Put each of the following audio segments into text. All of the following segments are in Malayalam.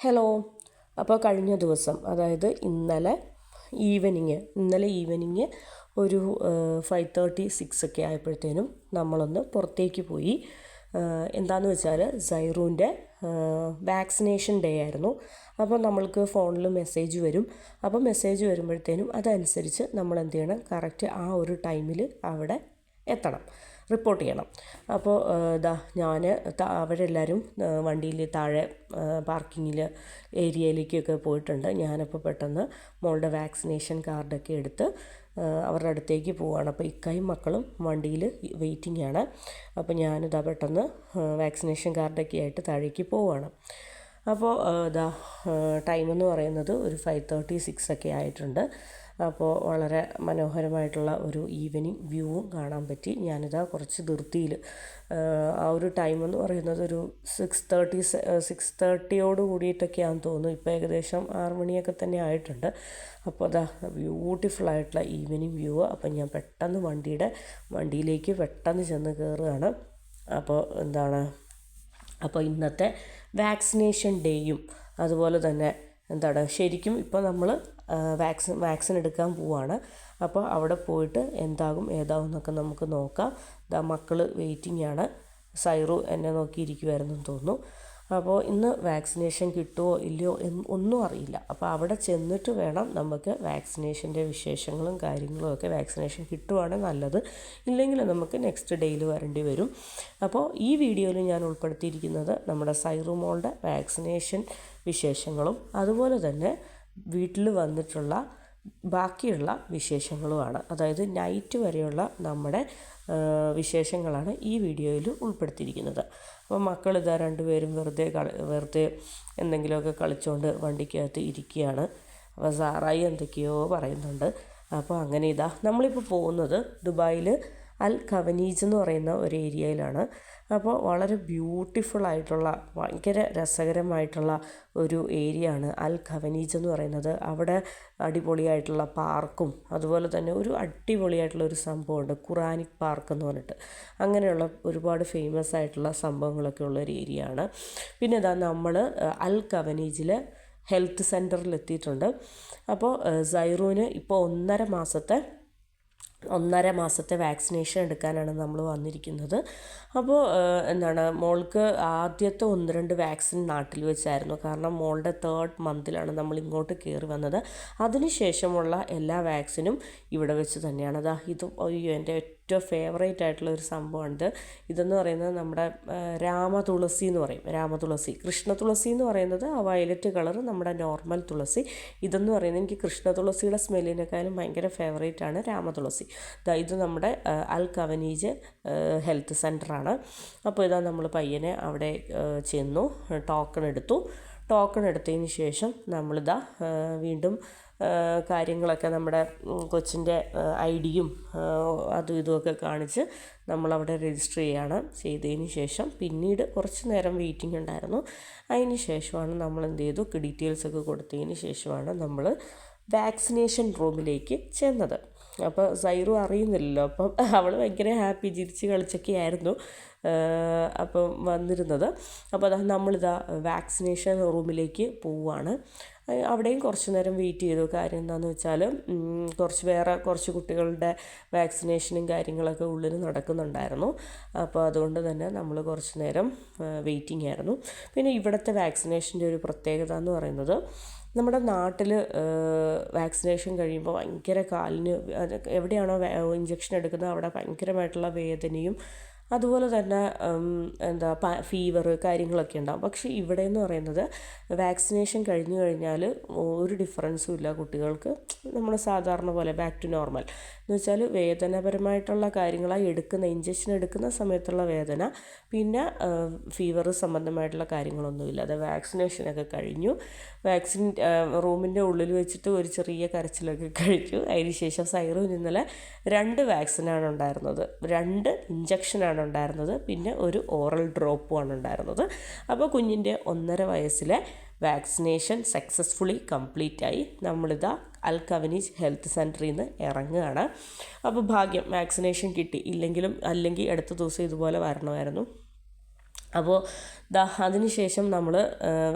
ഹലോ. അപ്പോൾ കഴിഞ്ഞ ദിവസം, അതായത് ഇന്നലെ ഈവനിങ് ഒരു 5:36 ഒക്കെ ആയപ്പോഴത്തേനും നമ്മളൊന്ന് പുറത്തേക്ക് പോയി. എന്താണെന്ന് വെച്ചാൽ സൈറൂൻ്റെ വാക്സിനേഷൻ ഡേ ആയിരുന്നു. അപ്പോൾ നമ്മൾക്ക് ഫോണിൽ മെസ്സേജ് വരും. അപ്പോൾ മെസ്സേജ് വരുമ്പോഴത്തേനും അതനുസരിച്ച് നമ്മൾ എന്ത് ചെയ്യണം, കറക്റ്റ് ആ ഒരു ടൈമിൽ അവിടെ എത്തണം, റിപ്പോർട്ട് ചെയ്യണം. അപ്പോൾ ഞാൻ അവരെല്ലാവരും വണ്ടിയിൽ താഴെ പാർക്കിങ്ങിൽ ഏരിയയിലേക്കൊക്കെ പോയിട്ടുണ്ട്. ഞാനപ്പോൾ പെട്ടെന്ന് മോളുടെ വാക്സിനേഷൻ കാർഡൊക്കെ എടുത്ത് അവരുടെ അടുത്തേക്ക് പോവുകയാണ്. അപ്പോൾ ഇക്കായും മക്കളും വണ്ടിയിൽ വെയിറ്റിംഗ് ആണ്. അപ്പോൾ ഞാനിതാ പെട്ടെന്ന് വാക്സിനേഷൻ കാർഡൊക്കെ ആയിട്ട് താഴേക്ക് പോവുകയാണ്. അപ്പോൾ ടൈമെന്ന് പറയുന്നത് ഒരു 5:36 ഒക്കെ ആയിട്ടുണ്ട്. അപ്പോൾ വളരെ മനോഹരമായിട്ടുള്ള ഒരു ഈവനിങ് വ്യൂവും കാണാൻ പറ്റി. ഞാനിതാ കുറച്ച് ധൃതിയിൽ, ആ ഒരു ടൈമെന്ന് പറയുന്നത് ഒരു 6:30 കൂടിയിട്ടൊക്കെയാണെന്ന് തോന്നുന്നു. ഇപ്പോൾ ഏകദേശം 6 മണിയൊക്കെ തന്നെ ആയിട്ടുണ്ട്. അപ്പോൾ ബ്യൂട്ടിഫുള്ളായിട്ടുള്ള ഈവനിങ് വ്യൂ. അപ്പം ഞാൻ പെട്ടെന്ന് വണ്ടിയിലേക്ക് പെട്ടെന്ന് ചെന്ന് കയറുകയാണ്. അപ്പോൾ ഇന്നത്തെ വാക്സിനേഷൻ ഡേയും അതുപോലെ തന്നെ ശരിക്കും ഇപ്പോൾ നമ്മൾ വാക്സിൻ എടുക്കാൻ പോവുകയാണ്. അപ്പോൾ അവിടെ പോയിട്ട് എന്താകും ഏതാകും എന്നൊക്കെ നമുക്ക് നോക്കാം. മക്കൾ വെയിറ്റിംഗ് ആണ്. സൈറു എന്നെ നോക്കിയിരിക്കുമായിരുന്നു തോന്നുന്നു. അപ്പോൾ ഇന്ന് വാക്സിനേഷൻ കിട്ടുമോ ഇല്ലയോ ഒന്നും അറിയില്ല. അപ്പോൾ അവിടെ ചെന്നിട്ട് വേണം നമുക്ക് വാക്സിനേഷൻ്റെ വിശേഷങ്ങളും കാര്യങ്ങളും ഒക്കെ. വാക്സിനേഷൻ കിട്ടുവാണെങ്കിൽ നല്ലത്, ഇല്ലെങ്കിൽ നമുക്ക് നെക്സ്റ്റ് ഡേയിൽ വരേണ്ടി വരും. അപ്പോൾ ഈ വീഡിയോയിൽ ഞാൻ ഉൾപ്പെടുത്തിയിരിക്കുന്നത് നമ്മുടെ സൈറു മോളുടെ വാക്സിനേഷൻ വിശേഷങ്ങളും അതുപോലെ തന്നെ വീട്ടിൽ വന്നിട്ടുള്ള ബാക്കിയുള്ള വിശേഷങ്ങളുമാണ്. അതായത് നൈറ്റ് വരെയുള്ള നമ്മുടെ വിശേഷങ്ങളാണ് ഈ വീഡിയോയിൽ ഉൾപ്പെടുത്തിയിരിക്കുന്നത്. അപ്പോൾ മക്കളിതാ രണ്ടുപേരും വെറുതെ എന്തെങ്കിലുമൊക്കെ കളിച്ചുകൊണ്ട് വണ്ടിക്കകത്ത് ഇരിക്കുകയാണ്. അപ്പോൾ സാറായി എന്തൊക്കെയോ പറയുന്നുണ്ട്. അപ്പോൾ അങ്ങനെ നമ്മളിപ്പോൾ പോകുന്നത് ദുബായിൽ അൽ ഖവനീജ് എന്ന് പറയുന്ന ഒരു ഏരിയയിലാണ്. അപ്പോൾ വളരെ ബ്യൂട്ടിഫുള്ളായിട്ടുള്ള ഭയങ്കര രസകരമായിട്ടുള്ള ഒരു ഏരിയ ആണ് അൽ ഖവനീജ് എന്ന് പറയുന്നത്. അവിടെ അടിപൊളിയായിട്ടുള്ള പാർക്കും അതുപോലെ തന്നെ ഒരു അടിപൊളിയായിട്ടുള്ള ഒരു സംഭവമുണ്ട്, ഖുറാനിക് പാർക്ക് എന്ന് പറഞ്ഞിട്ട്. അങ്ങനെയുള്ള ഒരുപാട് ഫേമസ് ആയിട്ടുള്ള സംഭവങ്ങളൊക്കെ ഉള്ളൊരു ഏരിയ ആണ്. പിന്നെ നമ്മൾ അൽ ഖവനീജിൽ ഹെൽത്ത് സെൻറ്ററിൽ എത്തിയിട്ടുണ്ട്. അപ്പോൾ സൈറൂന് ഇപ്പോൾ 1.5 മാസത്തെ വാക്സിനേഷൻ എടുക്കാനാണ് നമ്മൾ വന്നിരിക്കുന്നത്. അപ്പോൾ മോൾക്ക് ആദ്യത്തെ 1-2 വാക്സിൻ നാട്ടിൽ വെച്ചായിരുന്നു. കാരണം മോളുടെ 3rd മന്തിലാണ് നമ്മൾ ഇങ്ങോട്ട് കയറി വന്നത്. അതിനുശേഷമുള്ള എല്ലാ വാക്സിനും ഇവിടെ വെച്ച് തന്നെയാണ്. എൻ്റെ ഏറ്റവും ഫേവറേറ്റ് ആയിട്ടുള്ള ഒരു സംഭവമുണ്ട്. ഇതെന്ന് പറയുന്നത് നമ്മുടെ രാമതുളസി എന്ന് പറയും. രാമതുളസി, കൃഷ്ണ തുളസി എന്ന് പറയുന്നത് ആ വയലറ്റ് കളർ നമ്മുടെ നോർമൽ തുളസി. ഇതെന്ന് പറയുന്നത് എനിക്ക് കൃഷ്ണ തുളസിയുടെ സ്മെല്ലിനേക്കാളും ഭയങ്കര ഫേവറേറ്റ് ആണ് രാമതുളസി. ഇത് നമ്മുടെ അൽ ഖവനീജ് ഹെൽത്ത് സെൻ്ററാണ്. അപ്പോൾ നമ്മൾ പയ്യനെ അവിടെ ചെന്നു, ടോക്കൺ എടുത്തതിന് ശേഷം വീണ്ടും കാര്യങ്ങളൊക്കെ നമ്മുടെ കൊച്ചിൻ്റെ ID-യും അതും ഇതുമൊക്കെ കാണിച്ച് നമ്മളവിടെ രജിസ്റ്റർ ചെയ്തതിന് ശേഷം പിന്നീട് കുറച്ച് നേരം വെയിറ്റിംഗ് ഉണ്ടായിരുന്നു. അതിന് ശേഷമാണ് നമ്മൾ ഡീറ്റെയിൽസൊക്കെ കൊടുത്തതിന് ശേഷമാണ് നമ്മൾ വാക്സിനേഷൻ റൂമിലേക്ക് ചെന്നത്. അപ്പോൾ സൈറു അറിയുന്നില്ലല്ലോ. അപ്പം അവൾ ഭയങ്കര ഹാപ്പി, ചിരിച്ച് കളിച്ചൊക്കെ ആയിരുന്നു അപ്പം വന്നിരുന്നത്. അപ്പോൾ വാക്സിനേഷൻ റൂമിലേക്ക് പോവുകയാണ്. അവിടെയും കുറച്ച് നേരം വെയിറ്റ് ചെയ്തു. കാര്യം എന്താണെന്ന് വെച്ചാൽ കുറച്ച് കുട്ടികളുടെ വാക്സിനേഷനും കാര്യങ്ങളൊക്കെ ഉള്ളിൽ നടക്കുന്നുണ്ടായിരുന്നു. അപ്പോൾ അതുകൊണ്ട് തന്നെ നമ്മൾ കുറച്ച് നേരം വെയിറ്റിംഗ് ആയിരുന്നു. പിന്നെ ഇവിടുത്തെ വാക്സിനേഷൻ്റെ ഒരു പ്രത്യേകത എന്ന് പറയുന്നത്, നമ്മുടെ നാട്ടിൽ വാക്സിനേഷൻ കഴിയുമ്പോൾ ഭയങ്കര കാലിന് എവിടെയാണോ ഇഞ്ചക്ഷൻ എടുക്കുന്നത് അവിടെ ഭയങ്കരമായിട്ടുള്ള വേദനയും അതുപോലെ തന്നെ ഫീവർ കാര്യങ്ങളൊക്കെ ഉണ്ടാകും. പക്ഷേ ഇവിടെ എന്ന് പറയുന്നത് വാക്സിനേഷൻ കഴിഞ്ഞു കഴിഞ്ഞാൽ ഒരു ഡിഫറൻസും ഇല്ല കുട്ടികൾക്ക്. നമ്മൾ സാധാരണ പോലെ ബാക്ക് ടു നോർമൽ എന്ന് വെച്ചാൽ വേദനാപരമായിട്ടുള്ള കാര്യങ്ങളായി ഇഞ്ചക്ഷൻ എടുക്കുന്ന സമയത്തുള്ള വേദന, പിന്നെ ഫീവർ സംബന്ധമായിട്ടുള്ള കാര്യങ്ങളൊന്നുമില്ല. അത് വാക്സിനേഷനൊക്കെ കഴിഞ്ഞു. വാക്സിൻ റൂമിൻ്റെ ഉള്ളിൽ വെച്ചിട്ട് ഒരു ചെറിയ കരച്ചിലൊക്കെ കഴിച്ചു. അതിന് ശേഷം സൈറുവിന് ഇന്നലെ 2 വാക്സിനാണ് ഉണ്ടായിരുന്നത്, 2 ഇഞ്ചക്ഷനാണ് ഉണ്ടായിരുന്നത്, പിന്നെ ഒരു ഓറൽ ഡ്രോപ്പുമാണ് ഉണ്ടായിരുന്നത്. അപ്പോൾ കുഞ്ഞിൻ്റെ 1.5 വയസ്സിലെ വാക്സിനേഷൻ സക്സസ്ഫുള്ളി കംപ്ലീറ്റ് ആയി. അൽ ഖവനീജ് ഹെൽത്ത് സെൻറ്ററിൽ നിന്ന് ഇറങ്ങുകയാണ്. അപ്പോൾ ഭാഗ്യം വാക്സിനേഷൻ കിട്ടി. അല്ലെങ്കിൽ അടുത്ത ദിവസം ഇതുപോലെ വരണമായിരുന്നു. അപ്പോൾ അതിന് ശേഷം നമ്മൾ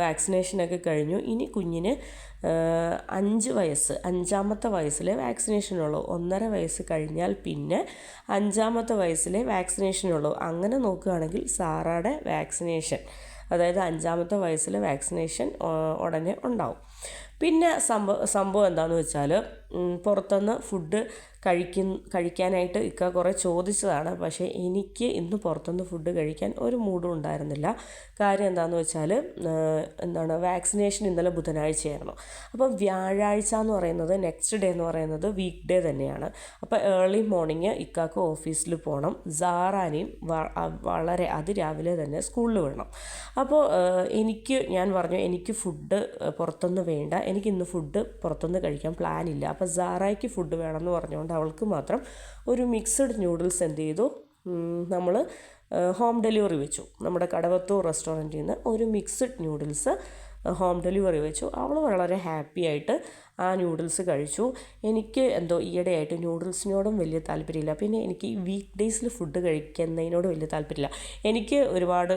വാക്സിനേഷനൊക്കെ കഴിഞ്ഞു. ഇനി കുഞ്ഞിന് 5 വയസ്സ് 5ാമത്തെ വയസ്സിലെ വാക്സിനേഷനുള്ളൂ. 1.5 വയസ്സ് കഴിഞ്ഞാൽ പിന്നെ 5ാമത്തെ വയസ്സിലെ വാക്സിനേഷനുള്ളൂ. അങ്ങനെ നോക്കുകയാണെങ്കിൽ സാറയുടെ വാക്സിനേഷൻ, അതായത് 5ാമത്തെ വയസ്സിലെ വാക്സിനേഷൻ ഉടനെ ഉണ്ടാവും. പിന്നെ സംഭവം എന്താണെന്ന് വെച്ചാൽ, പുറത്തുനിന്ന് ഫുഡ് കഴിക്കാനായിട്ട് ഇക്ക കുറേ ചോദിച്ചതാണ്. പക്ഷേ എനിക്ക് ഇന്ന് പുറത്തുനിന്ന് ഫുഡ് കഴിക്കാൻ ഒരു മൂഡും ഉണ്ടായിരുന്നില്ല. കാര്യം എന്താണെന്ന് വെച്ചാൽ, വാക്സിനേഷൻ ഇന്നലെ ബുധനാഴ്ചയായിരുന്നു. അപ്പം വ്യാഴാഴ്ച എന്ന് പറയുന്നത്, നെക്സ്റ്റ് ഡേ എന്ന് പറയുന്നത് വീക്ക് ഡേ തന്നെയാണ്. അപ്പോൾ ഏർലി മോർണിംഗ് ഇക്കാക്ക് ഓഫീസിൽ പോകണം. സാറാനെയും വളരെ അതിരാവിലെ തന്നെ സ്കൂളിൽ വിടണം. അപ്പോൾ ഞാൻ പറഞ്ഞു എനിക്ക് ഫുഡ് പുറത്തുനിന്ന് വേണ്ട, എനിക്ക് ഇന്ന് ഫുഡ് പുറത്തുനിന്ന് കഴിക്കാൻ പ്ലാനില്ല. അപ്പോൾ സാറായ്ക്ക് ഫുഡ് വേണമെന്ന് പറഞ്ഞുകൊണ്ട് അവൾക്ക് മാത്രം ഒരു മിക്സഡ് ന്യൂഡിൽസ് എന്ത് ചെയ്തു, നമ്മൾ ഹോം ഡെലിവറി വെച്ചു. നമ്മുടെ കടവത്തൂർ റെസ്റ്റോറൻറ്റിൽ നിന്ന് ഒരു മിക്സഡ് ന്യൂഡിൽസ് ഹോം ഡെലിവറി വെച്ചു. അവൾ വളരെ ഹാപ്പി ആയിട്ട് ആ ന്യൂഡിൽസ് കഴിച്ചു. എനിക്ക് എന്തോ ഈയിടെയായിട്ട് ന്യൂഡിൽസിനോടും വലിയ താല്പര്യമില്ല. പിന്നെ എനിക്ക് ഈ വീക്ക് ഡേയ്സിൽ ഫുഡ് കഴിക്കുന്നതിനോട് വലിയ താല്പര്യമില്ല. എനിക്ക് ഒരുപാട്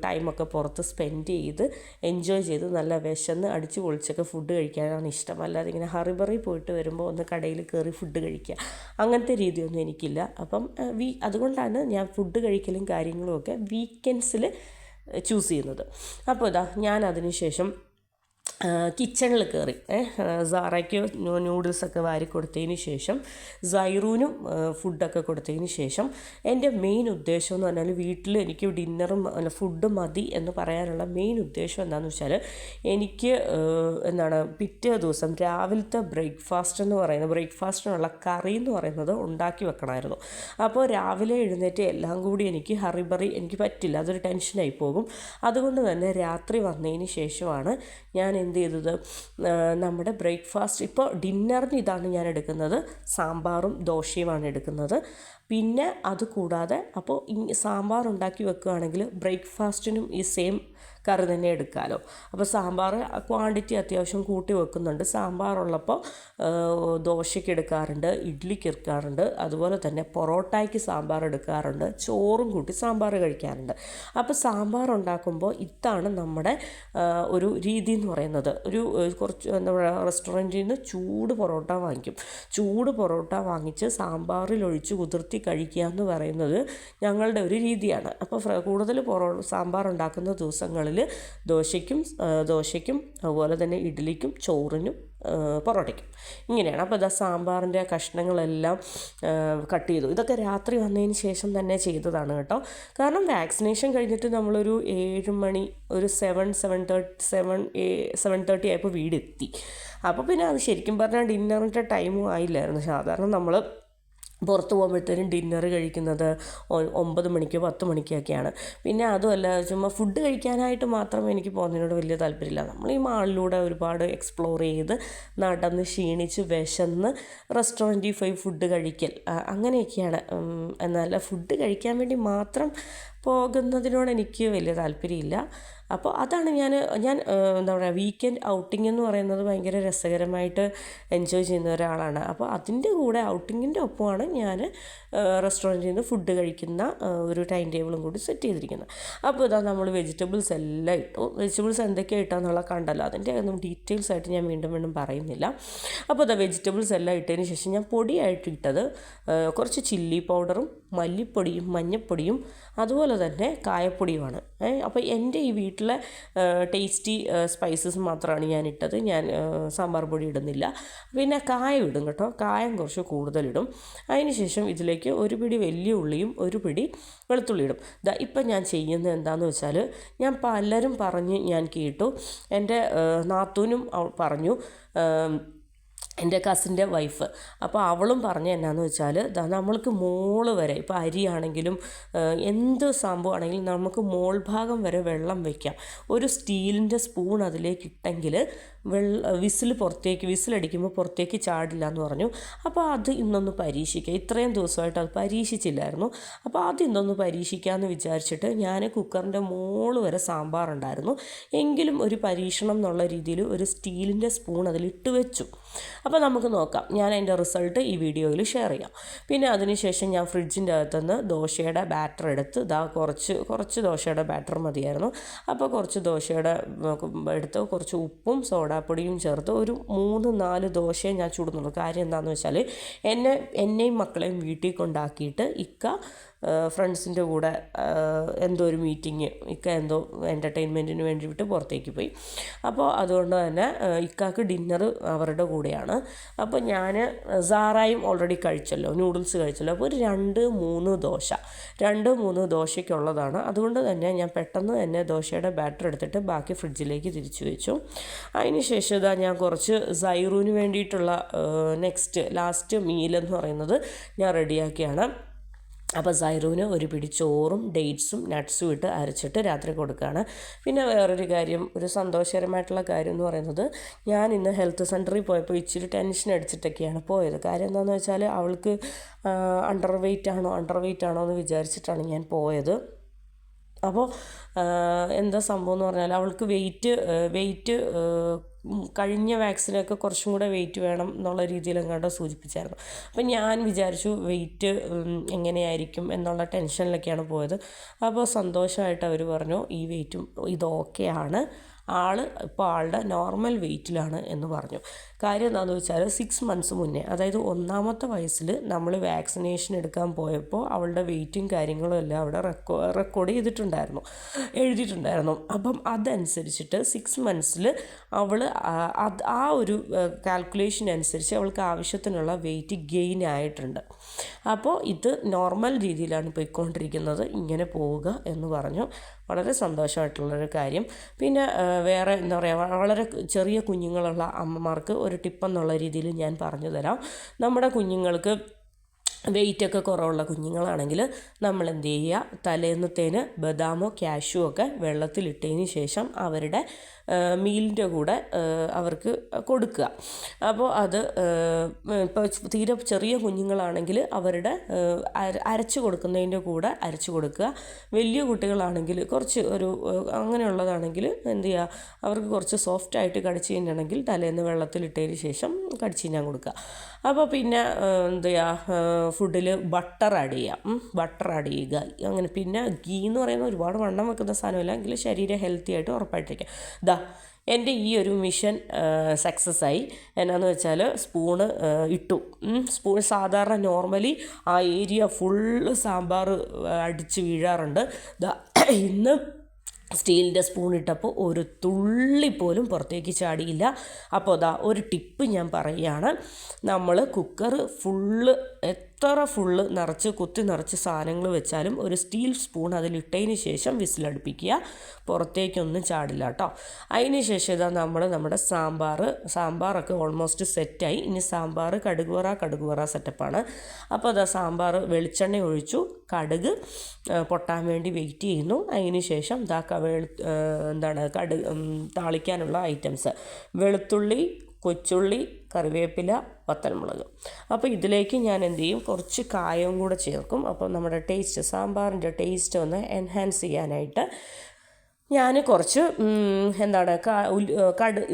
ടൈമൊക്കെ പുറത്ത് സ്പെൻഡ് ചെയ്ത് എൻജോയ് ചെയ്ത് നല്ല വിശന്ന് അടിച്ച് പൊളിച്ചൊക്കെ ഫുഡ് കഴിക്കാനാണ് ഇഷ്ടം. അല്ലാതെ ഇങ്ങനെ ഹറിബറി പോയിട്ട് വരുമ്പോൾ ഒന്ന് കടയിൽ കയറി ഫുഡ് കഴിക്കുക, അങ്ങനത്തെ രീതിയൊന്നും എനിക്കില്ല. അപ്പം അതുകൊണ്ടാണ് ഞാൻ ഫുഡ് കഴിക്കലും കാര്യങ്ങളും ഒക്കെ വീക്കെൻഡ്സിൽ ചൂസ് ചെയ്യുന്നത്. അപ്പോൾ ഞാൻ അതിന് ശേഷം കിച്ചണിൽ കയറി സാറയ്ക്ക് ന്യൂഡിൽസൊക്കെ വാരി കൊടുത്തതിന് ശേഷം സൈറൂനും ഫുഡൊക്കെ കൊടുത്തതിന് ശേഷം എൻ്റെ മെയിൻ ഉദ്ദേശം എന്ന് പറഞ്ഞാൽ, വീട്ടിൽ എനിക്ക് ഡിന്നറും ഫുഡ് മതി എന്ന് പറയാനുള്ള മെയിൻ ഉദ്ദേശം എന്താണെന്ന് വെച്ചാൽ, എനിക്ക് പിറ്റേ ദിവസം രാവിലത്തെ ബ്രേക്ക്ഫാസ്റ്റിനുള്ള കറി എന്ന് പറയുന്നത് ഉണ്ടാക്കി വെക്കണമായിരുന്നു. അപ്പോൾ രാവിലെ എഴുന്നേറ്റ് എല്ലാം കൂടി എനിക്ക് ഹറിബറി എനിക്ക് പറ്റില്ല, അതൊരു ടെൻഷനായി പോകും. അതുകൊണ്ട് തന്നെ രാത്രി വന്നതിന് ശേഷമാണ് ഞാൻ എന്ത് ചെയ്തത്, നമ്മുടെ ബ്രേക്ക്ഫാസ്റ്റ്, ഇപ്പോൾ ഡിന്നറിന് ഇതാണ് ഞാൻ എടുക്കുന്നത്, സാമ്പാറും ദോശയുമാണ് എടുക്കുന്നത്. പിന്നെ അതുകൂടാതെ അപ്പോൾ സാമ്പാർ ഉണ്ടാക്കി വെക്കുകയാണെങ്കിൽ ബ്രേക്ക്ഫാസ്റ്റിനും ഈ സെയിം കറി തന്നെ എടുക്കാമല്ലോ. അപ്പോൾ സാമ്പാർ ക്വാണ്ടിറ്റി അത്യാവശ്യം കൂട്ടി വെക്കുന്നുണ്ട്. സാമ്പാറുള്ളപ്പോൾ ദോശയ്ക്ക് എടുക്കാറുണ്ട്, ഇഡ്ഡലിക്ക് എടുക്കാറുണ്ട്, അതുപോലെ തന്നെ പൊറോട്ടയ്ക്ക് സാമ്പാർ എടുക്കാറുണ്ട്, ചോറും കൂട്ടി സാമ്പാർ കഴിക്കാറുണ്ട്. അപ്പോൾ സാമ്പാർ ഉണ്ടാക്കുമ്പോൾ ഇതാണ് നമ്മുടെ ഒരു രീതി എന്ന് പറയുന്നത്. കുറച്ച് നമ്മുടെ റെസ്റ്റോറൻറ്റിൽ നിന്ന് ചൂട് പൊറോട്ട വാങ്ങിക്കും. ചൂട് പൊറോട്ട വാങ്ങിച്ച് സാമ്പാറിൽ ഒഴിച്ച് കുതിർത്തി കഴിക്കുക എന്ന് പറയുന്നത് ഞങ്ങളുടെ ഒരു രീതിയാണ്. അപ്പോൾ കൂടുതൽ സാമ്പാർ ഉണ്ടാക്കുന്ന ദിവസങ്ങളിൽ ദോശയ്ക്കും അതുപോലെ തന്നെ ഇഡ്ഡലിക്കും ചോറിനും പൊറോട്ടയ്ക്കും ഇങ്ങനെയാണ്. അപ്പോൾ സാമ്പാറിൻ്റെ കഷ്ണങ്ങളെല്ലാം കട്ട് ചെയ്തു. ഇതൊക്കെ രാത്രി വന്നതിന് ശേഷം തന്നെ ചെയ്തതാണ് കേട്ടോ. കാരണം വാക്സിനേഷൻ കഴിഞ്ഞിട്ട് നമ്മളൊരു 7 മണി, ഒരു 7:30 ആയപ്പോൾ വീടെത്തി. അപ്പോൾ പിന്നെ അത് ശരിക്കും പറഞ്ഞാൽ ഡിന്നറിൻ്റെ ടൈമും ആയില്ലായിരുന്നു. സാധാരണ നമ്മൾ പുറത്ത് പോകുമ്പോഴത്തേനും ഡിന്നർ കഴിക്കുന്നത് 9 മണിക്കോ 10 മണിക്കൊക്കെയാണ്. പിന്നെ അതുമല്ല, ചുമ്മാ ഫുഡ് കഴിക്കാനായിട്ട് മാത്രം എനിക്ക് പോകുന്നതിനോട് വലിയ താല്പര്യമില്ല. നമ്മൾ ഈ മാളിലൂടെ ഒരുപാട് എക്സ്പ്ലോർ ചെയ്ത് നടന്ന് ക്ഷീണിച്ച് വിശന്ന് റെസ്റ്റോറൻറ്റിൽ പോയി ഫുഡ് കഴിക്കൽ അങ്ങനെയൊക്കെയാണ്. എന്നാൽ ഫുഡ് കഴിക്കാൻ വേണ്ടി മാത്രം പോകുന്നതിനോട് എനിക്ക് വലിയ താല്പര്യമില്ല. അപ്പോൾ അതാണ് ഞാൻ എന്താ പറയുക, വീക്കെൻഡ് ഔട്ടിംഗ് എന്ന് പറയുന്നത് ഭയങ്കര രസകരമായിട്ട് എൻജോയ് ചെയ്യുന്ന ഒരാളാണ്. അപ്പോൾ അതിൻ്റെ കൂടെ ഔട്ടിങ്ങിൻ്റെ ഒപ്പമാണ് ഞാൻ റെസ്റ്റോറൻറ്റിൽ നിന്ന് ഫുഡ് കഴിക്കുന്ന ഒരു ടൈം ടേബിളും കൂടി സെറ്റ് ചെയ്തിരിക്കുന്നത്. അപ്പോൾ നമ്മൾ വെജിറ്റബിൾസ് എല്ലാം ഇട്ടു. വെജിറ്റബിൾസ് എന്തൊക്കെയാണ് ഇട്ടാന്നുള്ള കണ്ടല്ലോ, അതിൻ്റെ ഒന്നും ഡീറ്റെയിൽസ് ആയിട്ട് ഞാൻ വീണ്ടും പറയുന്നില്ല. അപ്പോൾ വെജിറ്റബിൾസ് എല്ലാം ഇട്ടതിന് ശേഷം ഞാൻ പൊടിയായിട്ട് ഇട്ടത് കുറച്ച് ചില്ലി പൗഡറും മല്ലിപ്പൊടിയും മഞ്ഞൾപ്പൊടിയും അതുപോലെ തന്നെ കായപ്പൊടിയുമാണ്. അപ്പോൾ എൻ്റെ ഈ വീട്ടിലെ ടേസ്റ്റി സ്പൈസസ് മാത്രമാണ് ഞാൻ ഇട്ടത്. ഞാൻ സാമ്പാർ പൊടി ഇടുന്നില്ല. പിന്നെ കായം ഇടും കേട്ടോ, കായം കുറച്ച് കൂടുതലിടും. അതിന് ശേഷം ഇതിലേക്ക് ഒരു പിടി വലിയ ഉള്ളിയും ഒരു പിടി വെളുത്തുള്ളി ഇടും. ഇപ്പം ഞാൻ ചെയ്യുന്നത് എന്താണെന്ന് വെച്ചാൽ, ഞാൻ പലരും പറഞ്ഞ് ഞാൻ കേട്ടു, എൻ്റെ നാത്തൂനും പറഞ്ഞു, എൻ്റെ കസിൻ്റെ വൈഫ്. അപ്പോൾ അവളും പറഞ്ഞ എന്നാന്ന് വെച്ചാൽ, നമ്മൾക്ക് മോള് വരെ, ഇപ്പോൾ അരിയാണെങ്കിലും എന്ത് സംഭവമാണെങ്കിലും നമുക്ക് മോൾ ഭാഗം വരെ വെള്ളം വയ്ക്കാം. ഒരു സ്റ്റീലിൻ്റെ സ്പൂൺ അതിലേക്ക് ഇട്ടെങ്കിൽ വിസിലടിക്കുമ്പോൾ പുറത്തേക്ക് ചാടില്ല എന്ന് പറഞ്ഞു. അപ്പോൾ അത് ഇന്നൊന്ന് പരീക്ഷിക്കുക. ഇത്രയും ദിവസമായിട്ട് അത് പരീക്ഷിച്ചില്ലായിരുന്നു. അപ്പോൾ അത് ഇന്നൊന്ന് പരീക്ഷിക്കാമെന്ന് വിചാരിച്ചിട്ട് ഞാൻ കുക്കറിൻ്റെ മോള് വരെ സാമ്പാറുണ്ടായിരുന്നു. എങ്കിലും ഒരു പരീക്ഷണം എന്നുള്ള രീതിയിൽ ഒരു സ്റ്റീലിൻ്റെ സ്പൂൺ അതിലിട്ട് വെച്ചു. അപ്പോൾ നമുക്ക് നോക്കാം. ഞാൻ അതിൻ്റെ റിസൾട്ട് ഈ വീഡിയോയിൽ ഷെയർ ചെയ്യാം. പിന്നെ അതിനുശേഷം ഞാൻ ഫ്രിഡ്ജിൻ്റെ അകത്തുനിന്ന് ദോശയുടെ ബാറ്റർ എടുത്ത് കുറച്ച് ദോശയുടെ ബാറ്റർ മതിയായിരുന്നു. അപ്പോൾ കുറച്ച് ദോശയുടെ എടുത്ത് കുറച്ച് ഉപ്പും സോഡാപ്പൊടിയും ചേർത്ത് ഒരു 3-4 ദോശയെ ഞാൻ ചുടുന്നുള്ളൂ. കാര്യം എന്താണെന്ന് വെച്ചാൽ എന്നെയും മക്കളെയും വീട്ടിൽ കൊണ്ടാക്കിയിട്ട് ഫ്രണ്ട്സിൻ്റെ കൂടെ എന്തോ ഒരു മീറ്റിംഗ് എന്തോ എൻ്റർടൈൻമെൻറ്റിന് വേണ്ടിയിട്ട് പുറത്തേക്ക് പോയി. അപ്പോൾ അതുകൊണ്ട് തന്നെ ഇക്കാക്ക് ഡിന്നർ അവരുടെ കൂടെയാണ്. അപ്പോൾ ഞാൻ സാറായും ഓൾറെഡി കഴിച്ചല്ലോ, നൂഡിൽസ് കഴിച്ചല്ലോ. അപ്പോൾ ഒരു 2-3 ദോശയ്ക്കുള്ളതാണ്. അതുകൊണ്ട് തന്നെ ഞാൻ പെട്ടെന്ന് തന്നെ ദോശയുടെ ബാറ്റർ എടുത്തിട്ട് ബാക്കി ഫ്രിഡ്ജിലേക്ക് തിരിച്ചു വെച്ചു. അതിന് ശേഷം ഞാൻ കുറച്ച് സൈറൂന് വേണ്ടിയിട്ടുള്ള ലാസ്റ്റ് മീലെന്ന് പറയുന്നത് ഞാൻ റെഡിയാക്കിയാണ്. അപ്പോൾ സൈറൂന് ഒരു പിടി ചോറും ഡേറ്റ്സും നട്ട്സും ഇട്ട് അരച്ചിട്ട് രാത്രി കൊടുക്കുകയാണ്. പിന്നെ വേറൊരു കാര്യം, ഒരു സന്തോഷകരമായിട്ടുള്ള കാര്യം എന്ന് പറയുന്നത്, ഞാൻ ഇന്ന് ഹെൽത്ത് സെൻറ്ററിൽ പോയപ്പോൾ ഇച്ചിരി ടെൻഷൻ അടിച്ചിട്ടൊക്കെയാണ് പോയത്. കാര്യം എന്താണെന്ന് വെച്ചാൽ അവൾക്ക് അണ്ടർ വെയ്റ്റ് ആണോ എന്ന് വിചാരിച്ചിട്ടാണ് ഞാൻ പോയത്. അപ്പോൾ എന്താ സംഭവം എന്ന് പറഞ്ഞാൽ അവൾക്ക് വെയിറ്റ് കഴിഞ്ഞ വാക്സിനൊക്കെ കുറച്ചും കൂടെ വെയിറ്റ് വേണം എന്നുള്ള രീതിയിലെങ്ങാണ്ട് സൂചിപ്പിച്ചായിരുന്നു. അപ്പം ഞാൻ വിചാരിച്ചു വെയിറ്റ് എങ്ങനെയായിരിക്കും എന്നുള്ള ടെൻഷനിലൊക്കെയാണ് പോയത്. അപ്പോൾ സന്തോഷമായിട്ട് അവർ പറഞ്ഞു ഈ വെയിറ്റും ഇതൊക്കെയാണ്, ഇപ്പോൾ ആളുടെ നോർമൽ വെയിറ്റിലാണ് എന്ന് പറഞ്ഞു. കാര്യം എന്താണെന്ന് വെച്ചാൽ 6 months മുന്നേ, അതായത് 1ാമത്തെ വയസ്സിൽ നമ്മൾ വാക്സിനേഷൻ എടുക്കാൻ പോയപ്പോൾ അവളുടെ വെയിറ്റും കാര്യങ്ങളും എല്ലാം അവിടെ റെക്കോർഡ് എഴുതിയിട്ടുണ്ടായിരുന്നു. അപ്പം അതനുസരിച്ചിട്ട് 6 months അവൾ ആ ഒരു കാൽക്കുലേഷൻ അനുസരിച്ച് അവൾക്ക് ആവശ്യത്തിനുള്ള വെയിറ്റ് ഗെയിൻ ആയിട്ടുണ്ട്. അപ്പോൾ ഇത് നോർമൽ രീതിയിലാണ് പോയിക്കൊണ്ടിരിക്കുന്നത്, ഇങ്ങനെ പോവുക എന്ന് പറഞ്ഞു. വളരെ സന്തോഷമായിട്ടുള്ളൊരു കാര്യം. പിന്നെ വേറെ എന്താ പറയുക, വളരെ ചെറിയ കുഞ്ഞുങ്ങളുള്ള അമ്മമാർക്ക് ഒരു ടിപ്പെന്നുള്ള രീതിയിൽ ഞാൻ പറഞ്ഞു തരാം. നമ്മുടെ കുഞ്ഞുങ്ങൾക്ക് വെയിറ്റൊക്കെ കുറവുള്ള കുഞ്ഞുങ്ങളാണെങ്കിൽ നമ്മൾ എന്ത് ചെയ്യുക, തലേന്നത്തേന് ബദാമോ കാഷ്യോ ഒക്കെ വെള്ളത്തിലിട്ടതിന് ശേഷം അവരുടെ മീലിൻ്റെ കൂടെ അവർക്ക് കൊടുക്കുക. അപ്പോൾ അത് ഇപ്പോൾ തീരെ ചെറിയ കുഞ്ഞുങ്ങളാണെങ്കിൽ അവരുടെ അരച്ച് കൊടുക്കുന്നതിൻ്റെ കൂടെ അരച്ച് കൊടുക്കുക. വലിയ കുട്ടികളാണെങ്കിൽ കുറച്ച് അങ്ങനെയുള്ളതാണെങ്കിൽ എന്ത് ചെയ്യുക, അവർക്ക് കുറച്ച് സോഫ്റ്റായിട്ട് കടിച്ച് തിന്നണമെങ്കിൽ തലേന്ന് വെള്ളത്തിലിട്ടതിന് ശേഷം കടിച്ച് തിന്നാൻ കൊടുക്കുക. അപ്പോൾ പിന്നെ എന്ത് ചെയ്യുക, ഫുഡിൽ ബട്ടർ ആഡ് ചെയ്യുക. അങ്ങനെ പിന്നെ ഗീ എന്ന് പറയുന്ന ഒരുപാട് വണ്ണം വെക്കുന്ന സാധനമല്ല, എങ്കിലും ശരീരം ഹെൽത്തി ആയിട്ട് ഉറപ്പായിട്ടിരിക്കുക. എൻ്റെ ഈ ഒരു മിഷൻ സക്സസ് ആയി. എന്നാന്ന് വെച്ചാൽ സ്പൂണ് ഇട്ടു. സാധാരണ നോർമലി ആ ഏരിയ ഫുള്ള് സാമ്പാർ അടിച്ച് വീഴാറുണ്ട്. ഇന്ന് സ്റ്റീലിൻ്റെ സ്പൂൺ ഇട്ടപ്പോൾ ഒരു തുള്ളി പോലും പുറത്തേക്ക് ചാടിയില്ല. അപ്പോൾ ഒരു ടിപ്പ് ഞാൻ പറയുകയാണ്. നമ്മൾ കുക്കർ എത്ര ഫുള്ള് കുത്തി നിറച്ച് സാധനങ്ങൾ വെച്ചാലും ഒരു സ്റ്റീൽ സ്പൂൺ അതിലിട്ടതിന് ശേഷം വിസിലടുപ്പിക്കുക. പുറത്തേക്കൊന്നും ചാടില്ല കേട്ടോ. അതിന് ശേഷം നമ്മുടെ സാമ്പാറൊക്കെ ഓൾമോസ്റ്റ് സെറ്റായി. ഇനി സാമ്പാർ കടുകുവറ സെറ്റപ്പാണ്. അപ്പോൾ സാമ്പാർ വെളിച്ചെണ്ണ ഒഴിച്ചു, കടുക് പൊട്ടാൻ വേണ്ടി വെയിറ്റ് ചെയ്യുന്നു. അതിന് ശേഷം താളിക്കാനുള്ള ഐറ്റംസ്: വെളുത്തുള്ളി, കൊച്ചുള്ളി, കറിവേപ്പില, വത്തൽമുളക്. അപ്പോൾ ഇതിലേക്ക് ഞാൻ എന്ത് ചെയ്യും, കുറച്ച് കായവും കൂടെ ചേർക്കും. അപ്പോൾ നമ്മുടെ സാമ്പാറിൻ്റെ ടേസ്റ്റ് ഒന്ന് എൻഹാൻസ് ചെയ്യാനായിട്ട് ഞാൻ കുറച്ച്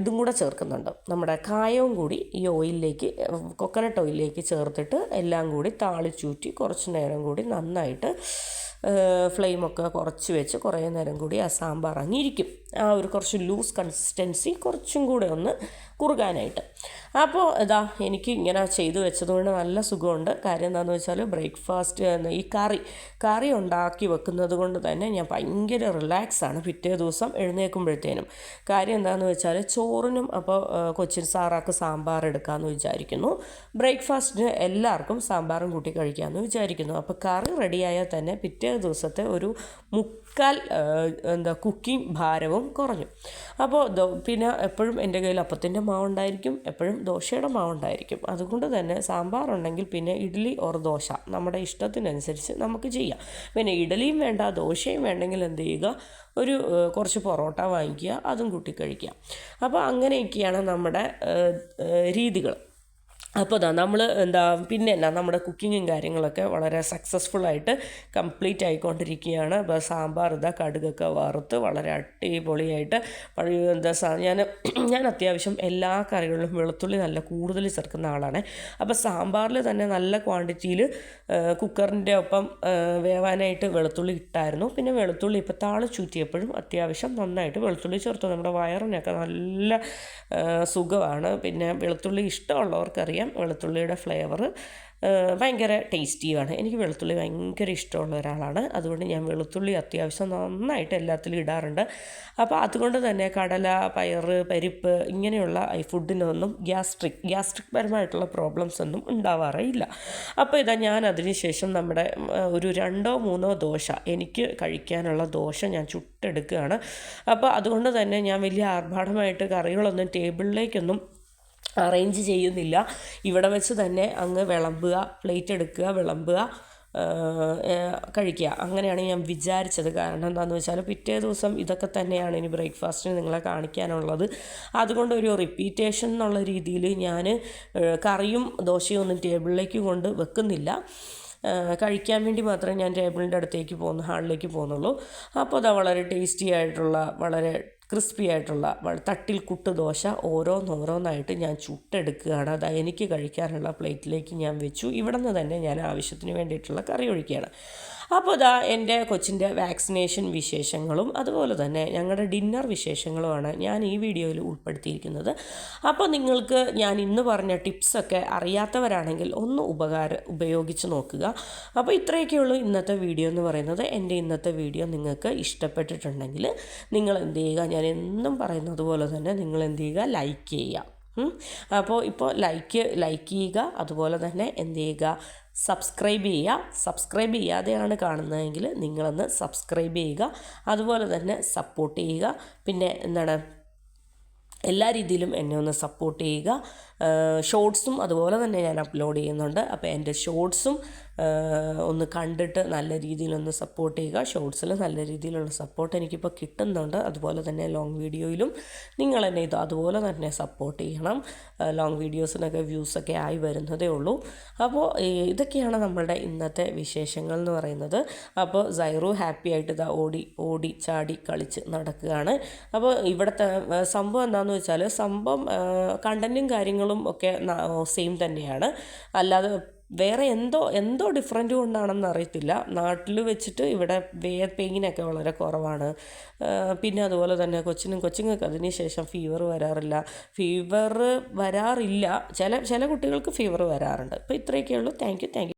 ഇതും കൂടെ ചേർക്കുന്നുണ്ട്. നമ്മുടെ കായവും കൂടി ഈ കൊക്കനട്ട് ഓയിലിലേക്ക് ചേർത്തിട്ട് എല്ലാം കൂടി താളിച്ചൂറ്റി കുറച്ച് നേരം കൂടി നന്നായിട്ട് ഫ്ലെയിമൊക്കെ കുറച്ച് വെച്ച് കുറേ നേരം കൂടി ആ സാമ്പാർ അങ്ങിരിക്കും. ആ ഒരു കുറച്ച് ലൂസ് കൺസിസ്റ്റൻസി കുറച്ചും കൂടെ ഒന്ന് കുറുകാനായിട്ട്. അപ്പോൾ എനിക്ക് ഇങ്ങനെ ചെയ്തു വെച്ചതുകൊണ്ട് നല്ല സുഖമുണ്ട്. കാര്യം എന്താണെന്ന് വെച്ചാൽ ബ്രേക്ക്ഫാസ്റ്റ് ഈ കറി ഉണ്ടാക്കി വെക്കുന്നത് കൊണ്ട് തന്നെ ഞാൻ ഭയങ്കര റിലാക്സാണ് പിറ്റേ ദിവസം എഴുന്നേൽക്കുമ്പോഴത്തേനും. കാര്യം എന്താണെന്ന് വെച്ചാൽ ചോറിനും അപ്പോൾ കൊച്ചിൻ സാറാക്ക് സാമ്പാർ എടുക്കാമെന്ന് വിചാരിക്കുന്നു. ബ്രേക്ക്ഫാസ്റ്റിന് എല്ലാവർക്കും സാമ്പാറും കൂട്ടി കഴിക്കാമെന്ന് വിചാരിക്കുന്നു. അപ്പോൾ കറി റെഡിയായാൽ തന്നെ പിറ്റേ ദിവസത്തെ ഒരു മുക്കാൽ കുക്കിംഗ് ഭാരവും കുറഞ്ഞു. അപ്പോൾ പിന്നെ എപ്പോഴും എൻ്റെ കയ്യിൽ അപ്പത്തിൻ്റെ മാവുണ്ടായിരിക്കും, എപ്പോഴും ദോശയുടെ മാവുണ്ടായിരിക്കും. അതുകൊണ്ട് തന്നെ സാമ്പാർ ഉണ്ടെങ്കിൽ പിന്നെ ഇഡ്ഡലി ഓർ ദോശ നമ്മുടെ ഇഷ്ടത്തിനനുസരിച്ച് നമുക്ക് ചെയ്യാം. പിന്നെ ഇഡ്ഡലിയും വേണ്ട ദോശയും വേണ്ടെങ്കിൽ എന്ത് ചെയ്യുക, കുറച്ച് പൊറോട്ട വാങ്ങിക്കുക, അതും കൂട്ടി കഴിക്കുക. അപ്പോൾ അങ്ങനെയൊക്കെയാണ് നമ്മുടെ രീതികൾ. അപ്പോൾ നമ്മൾ പിന്നെ നമ്മുടെ കുക്കിങ്ങും കാര്യങ്ങളൊക്കെ വളരെ സക്സസ്ഫുള്ളായിട്ട് കംപ്ലീറ്റ് ആയിക്കൊണ്ടിരിക്കുകയാണ്. അപ്പോൾ സാമ്പാർ കടുകൊക്കെ വറുത്ത് വളരെ അടിപൊളിയായിട്ട് ഞാൻ അത്യാവശ്യം എല്ലാ കറികളിലും വെളുത്തുള്ളി നല്ല കൂടുതൽ ചേർക്കുന്ന ആളാണ്. അപ്പോൾ സാമ്പാറിൽ തന്നെ നല്ല ക്വാണ്ടിറ്റിയിൽ കുക്കറിൻ്റെ ഒപ്പം വേവാനായിട്ട് വെളുത്തുള്ളി ഇട്ടായിരുന്നു. പിന്നെ വെളുത്തുള്ളി ഇപ്പോൾ താളിച്ചൂറ്റിയപ്പോഴും അത്യാവശ്യം നന്നായിട്ട് വെളുത്തുള്ളി ചേർത്തു. നമ്മുടെ വയറിനൊക്കെ നല്ല സുഖമാണ്. പിന്നെ വെളുത്തുള്ളി ഇഷ്ടമുള്ളവർക്കറിയാം വെളുത്തുള്ളിയുടെ ഫ്ലേവർ ഭയങ്കര ടേസ്റ്റിയാണ്. എനിക്ക് വെളുത്തുള്ളി ഭയങ്കര ഇഷ്ടമുള്ള ഒരാളാണ്. അതുകൊണ്ട് ഞാൻ വെളുത്തുള്ളി അത്യാവശ്യം നന്നായിട്ട് എല്ലാത്തിലും ഇടാറുണ്ട്. അപ്പോൾ അതുകൊണ്ട് തന്നെ കടല, പയറ്, പരിപ്പ് ഇങ്ങനെയുള്ള ഈ ഫുഡിനൊന്നും ഗ്യാസ്ട്രിക് പരമായിട്ടുള്ള പ്രോബ്ലംസ് ഒന്നും ഉണ്ടാവാറില്ല. അപ്പോൾ ഞാൻ അതിന് ശേഷം നമ്മുടെ ഒരു 2-3 ദോശ എനിക്ക് കഴിക്കാനുള്ള ദോശ ഞാൻ ചുട്ടെടുക്കുകയാണ്. അപ്പോൾ അതുകൊണ്ട് തന്നെ ഞാൻ വലിയ ആർഭാടമായിട്ട് കറികളൊന്നും ടേബിളിലേക്കൊന്നും അറേഞ്ച് ചെയ്യുന്നില്ല. ഇവിടെ വെച്ച് തന്നെ അങ്ങ് വിളമ്പുക, പ്ലേറ്റ് എടുക്കുക, വിളമ്പുക, കഴിക്കുക. അങ്ങനെയാണ് ഞാൻ വിചാരിച്ചത്. കാരണം എന്താണെന്ന് വെച്ചാൽ പിറ്റേ ദിവസം ഇതൊക്കെ തന്നെയാണ് ഇനി ബ്രേക്ക്ഫാസ്റ്റിന് നിങ്ങളെ കാണിക്കാനുള്ളത്. അതുകൊണ്ട് ഒരു റിപ്പീറ്റേഷൻ എന്നുള്ള രീതിയിൽ ഞാൻ കറിയും ദോശയും ഒന്നും ടേബിളിലേക്ക് കൊണ്ട് വെക്കുന്നില്ല. കഴിക്കാൻ വേണ്ടി മാത്രമേ ഞാൻ ടേബിളിൻ്റെ അടുത്തേക്ക് ഹാളിലേക്ക് പോകുന്നുള്ളൂ. അപ്പോൾ വളരെ ടേസ്റ്റി ആയിട്ടുള്ള വളരെ ക്രിസ്പി ആയിട്ടുള്ള തട്ടിൽ കുട്ട് ദോശ ഓരോന്നോരോന്നായിട്ട് ഞാൻ ചുട്ടെടുക്കുകയാണ്. എനിക്ക് കഴിക്കാനുള്ള പ്ലേറ്റിലേക്ക് ഞാൻ വെച്ചു. ഇവിടെ നിന്ന് തന്നെ ഞാൻ ആവശ്യത്തിന് വേണ്ടിയിട്ടുള്ള കറി ഒഴിക്കുകയാണ്. അപ്പോൾ എൻ്റെ കൊച്ചിൻ്റെ വാക്സിനേഷൻ വിശേഷങ്ങളും അതുപോലെ തന്നെ ഞങ്ങളുടെ ഡിന്നർ വിശേഷങ്ങളുമാണ് ഞാൻ ഈ വീഡിയോയിൽ ഉൾപ്പെടുത്തിയിരിക്കുന്നത്. അപ്പോൾ നിങ്ങൾക്ക് ഞാൻ ഇന്ന് പറഞ്ഞ ടിപ്സൊക്കെ അറിയാത്തവരാണെങ്കിൽ ഒന്ന് ഉപയോഗിച്ച് നോക്കുക. അപ്പോൾ ഇത്രയൊക്കെയുള്ളൂ ഇന്നത്തെ വീഡിയോ എന്ന് പറയുന്നത്. എൻ്റെ ഇന്നത്തെ വീഡിയോ നിങ്ങൾക്ക് ഇഷ്ടപ്പെട്ടിട്ടുണ്ടെങ്കിൽ നിങ്ങൾ എന്ത് ചെയ്യുക, ഞാൻ എന്നും പറയുന്നത് പോലെ തന്നെ നിങ്ങൾ എന്ത് ചെയ്യുക, ലൈക്ക് ചെയ്യുക. അപ്പോൾ ലൈക്ക് ചെയ്യുക. അതുപോലെ തന്നെ എന്ത് ചെയ്യുക, സബ്സ്ക്രൈബ് ചെയ്യാതെയാണ് കാണുന്നതെങ്കിൽ നിങ്ങളൊന്ന് സബ്സ്ക്രൈബ് ചെയ്യുക. അതുപോലെ തന്നെ സപ്പോർട്ട് ചെയ്യുക. പിന്നെ എല്ലാ രീതിയിലും എന്നെ ഒന്ന് സപ്പോർട്ട് ചെയ്യുക. ഷോർട്സും അതുപോലെ തന്നെ ഞാൻ അപ്ലോഡ് ചെയ്യുന്നുണ്ട്. അപ്പോൾ എൻ്റെ ഷോർട്സും ഒന്ന് കണ്ടിട്ട് നല്ല രീതിയിലൊന്ന് സപ്പോർട്ട് ചെയ്യുക. ഷോർട്സിൽ നല്ല രീതിയിലുള്ള സപ്പോർട്ട് എനിക്കിപ്പോൾ കിട്ടുന്നുണ്ട്. അതുപോലെ തന്നെ ലോങ് വീഡിയോയിലും നിങ്ങൾ എന്നെ അതുപോലെ തന്നെ സപ്പോർട്ട് ചെയ്യണം. ലോങ് വീഡിയോസിനൊക്കെ വ്യൂസൊക്കെ ആയി വരുന്നതേ ഉള്ളൂ. അപ്പോൾ ഇതൊക്കെയാണ് നമ്മളുടെ ഇന്നത്തെ വിശേഷങ്ങൾ എന്ന് പറയുന്നത്. അപ്പോൾ സൈറു ഹാപ്പി ആയിട്ട് ഓടി ചാടി കളിച്ച് നടക്കുകയാണ്. അപ്പോൾ ഇവിടുത്തെ സംഭവം എന്താണെന്ന് വെച്ചാൽ കണ്ടൻറ്റും കാര്യങ്ങളും ഒക്കെ സെയിം തന്നെയാണ്. അല്ലാതെ വേറെ എന്തോ ഡിഫറൻറ്റ് കൊണ്ടാണെന്ന് അറിയത്തില്ല. നാട്ടിൽ വെച്ചിട്ട് ഇവിടെ പെയിനൊക്കെ വളരെ കുറവാണ്. പിന്നെ അതുപോലെ തന്നെ കൊച്ചുങ്ങൾക്ക് അതിന് ശേഷം ഫീവർ വരാറില്ല. ചില കുട്ടികൾക്ക് ഫീവർ വരാറുണ്ട്. അപ്പോൾ ഇത്രയൊക്കെയുള്ളൂ. Thank you.